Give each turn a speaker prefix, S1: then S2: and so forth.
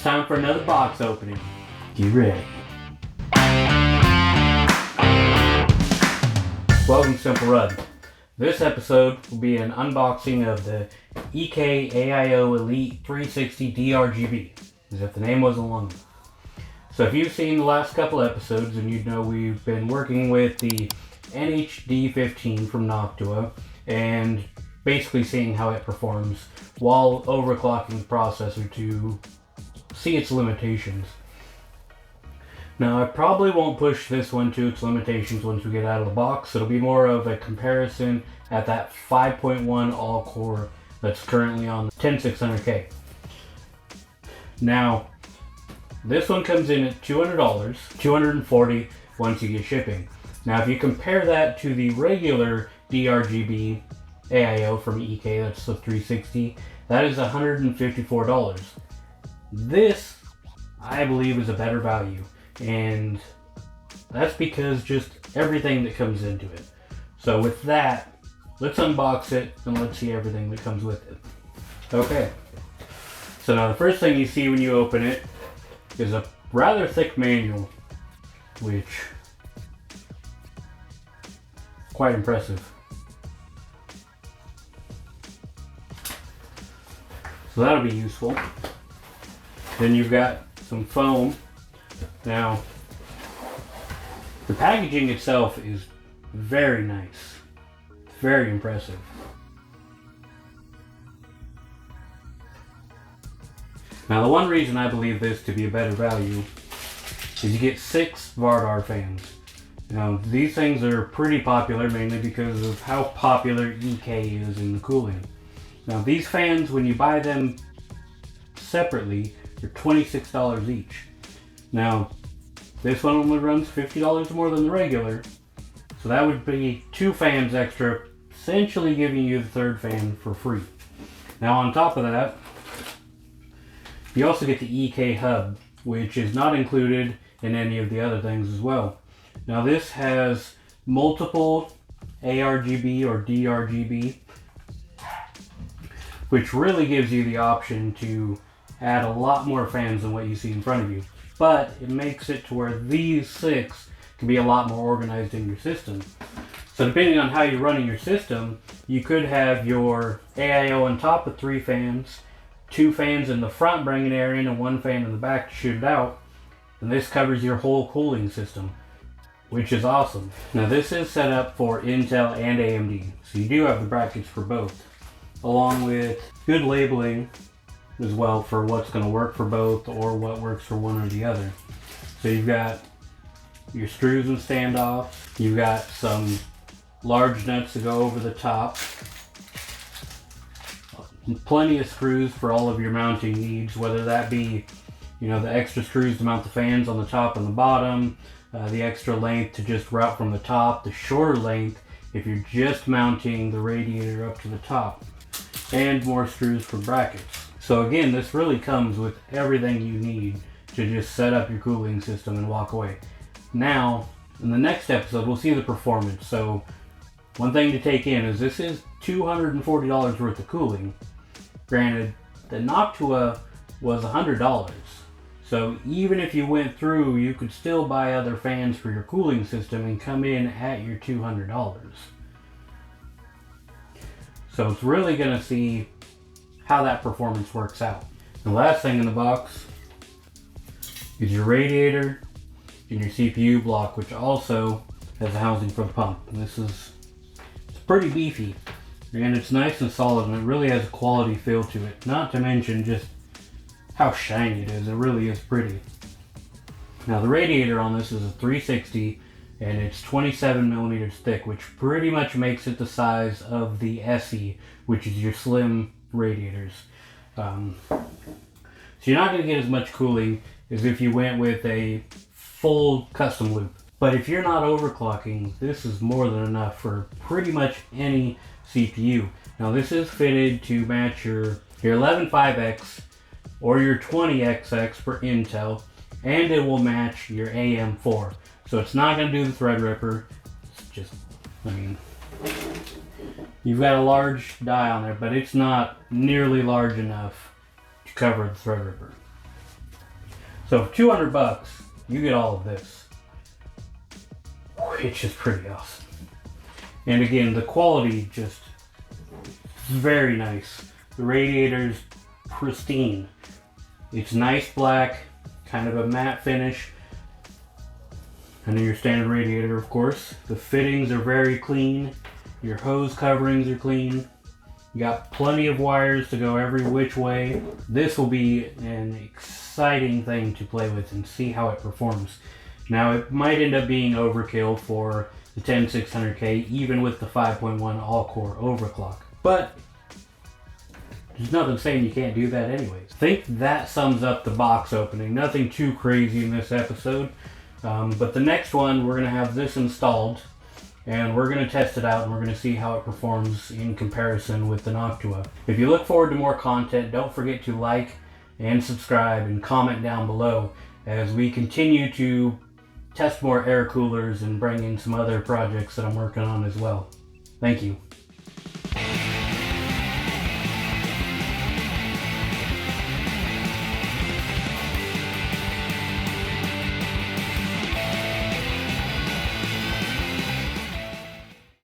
S1: time for another box opening. Get ready. Welcome to Simple Rud. This episode will be an unboxing of the EK AIO Elite 360 D-RGB, as if the name wasn't long enough. So if you've seen the last couple episodes, then you'd know we've been working with the NHD15 from Noctua and basically seeing how it performs while overclocking the processor to see its limitations. Now I probably won't push this one to its limitations once we get out of the box. It'll be more of a comparison at that 5.1 all-core that's currently on the 10600K. Now this one comes in at $200, $240 once you get shipping. Now if you compare that to the regular D-RGB AIO from EK, that's the 360, that is $154. This, I believe, is a better value, and that's because just everything that comes into it. So with that, let's unbox it and let's see everything that comes with it. Okay, so now the first thing you see when you open it is a rather thick manual, which is quite impressive. So that'll be useful. Then you've got some foam. Now, the packaging itself is very nice. It's very impressive. Now, the one reason I believe this to be a better value is you get 6 Vardar fans. Now, these things are pretty popular mainly because of how popular EK is in the cooling. Now, these fans, when you buy them separately, they're $26 each. Now, this one only runs $50 more than the regular, so that would be 2 fans extra, essentially giving you the third fan for free. Now, on top of that, you also get the EK hub, which is not included in any of the other things as well. Now, this has multiple ARGB or D-RGB, which really gives you the option to add a lot more fans than what you see in front of you. But it makes it to where these 6 can be a lot more organized in your system. So depending on how you're running your system, you could have your AIO on top with 3 fans, 2 fans in the front bringing air in, and 1 fan in the back to shoot it out. And this covers your whole cooling system, which is awesome. Now this is set up for Intel and AMD, so you do have the brackets for both, along with good labeling as well for what's going to work for both or what works for one or the other. So you've got your screws and standoffs, you've got some large nuts to go over the top, plenty of screws for all of your mounting needs, whether that be, you know, the extra screws to mount the fans on the top and the bottom, the extra length to just route from the top, the shorter length if you're just mounting the radiator up to the top, and more screws for brackets. So again, this really comes with everything you need to just set up your cooling system and walk away. Now, in the next episode, we'll see the performance. So one thing to take in is this is $240 worth of cooling. Granted, the Noctua was $100. So even if you went through, you could still buy other fans for your cooling system and come in at your $200. So it's really going to see how that performance works out. The last thing in the box is your radiator and your CPU block, which also has a housing for the pump. And it's pretty beefy, and it's nice and solid, and it really has a quality feel to it. Not to mention just how shiny it is. It really is pretty. Now the radiator on this is a 360, and it's 27 millimeters thick, which pretty much makes it the size of the SE, which is your slim radiators. So you're not going to get as much cooling as if you went with a full custom loop. But if you're not overclocking, this is more than enough for pretty much any CPU. Now this is fitted to match your 11.5X or your 20XX for Intel, and it will match your AM4. So it's not going to do the Threadripper. It's just, I mean, you've got a large die on there, but it's not nearly large enough to cover the Threadripper. So for 200 bucks, you get all of this, which is pretty awesome. And again, the quality just very nice. The radiator's pristine. It's nice black, kind of a matte finish. And then your standard radiator, of course. The fittings are very clean. Your hose coverings are clean. You got plenty of wires to go every which way. This will be an exciting thing to play with and see how it performs. Now, it might end up being overkill for the 10600K, even with the 5.1 all-core overclock. But there's nothing saying you can't do that anyways. I think that sums up the box opening. Nothing too crazy in this episode. But the next one, we're going to have this installed, and we're going to test it out, and we're going to see how it performs in comparison with the Noctua. If you look forward to more content, don't forget to like and subscribe and comment down below as we continue to test more air coolers and bring in some other projects that I'm working on as well. Thank you.